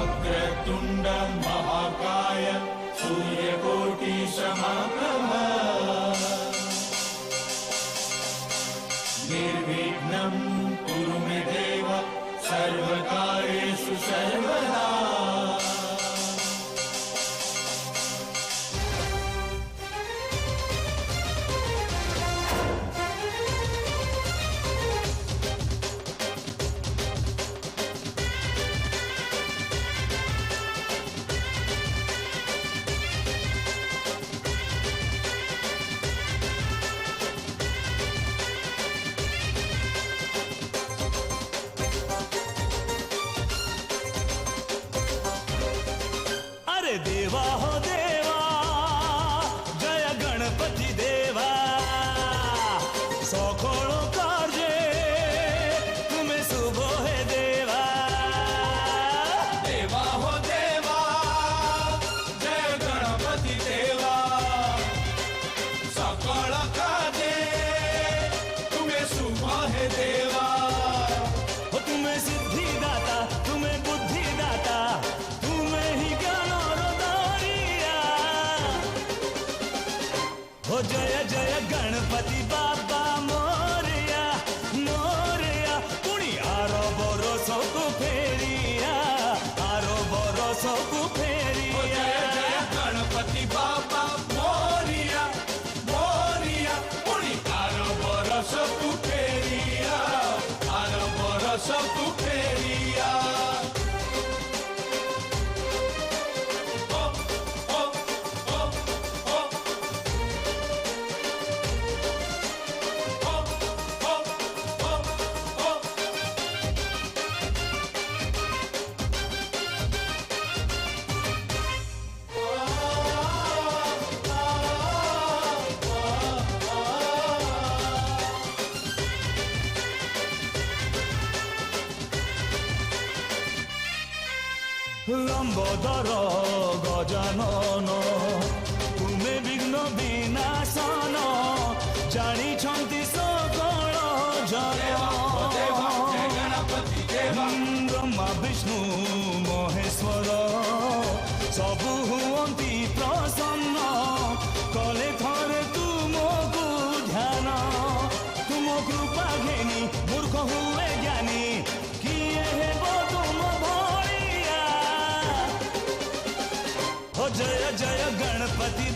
वक्रतुण्ड महाकाय सूर्यकोटि समप्रभा निर्विघ्नं कुरु मे देव सर्वकार्येषु सर्वदा। देवा हो देवा जय गणपति देवा सकल कार्ये तुम्हें शुभ है देवा। देवा हो देवा जय गणपति देवा सकल कार्ये तुम्हें शुभ है देवा। हो तुम्हें सिद्धि दाता तुम्हें बुद्धि दाता तुम्हें ही ज्ञान हो जय जय गणपति बाबा मोरिया मोरिया पुणी आरो बरस को फेरिया आरो बरस को फेरिया। जय जय गणपति बाबा मोरिया मोरिया पुणी आरो बरस को फेरिया आरो बरस को फेरिया। लंबोदर गजानन तुम्हें विघ्न विनाशन जानी सकल जन ब्रह्मा विष्णु महेश्वर सबु हुअंती प्रसन्न कले थरे तुमको ध्यान तुम कृपा घेनी मूर्ख हुए ज्ञानी किए हेबो तुम भलिया। हो जय जय गणपति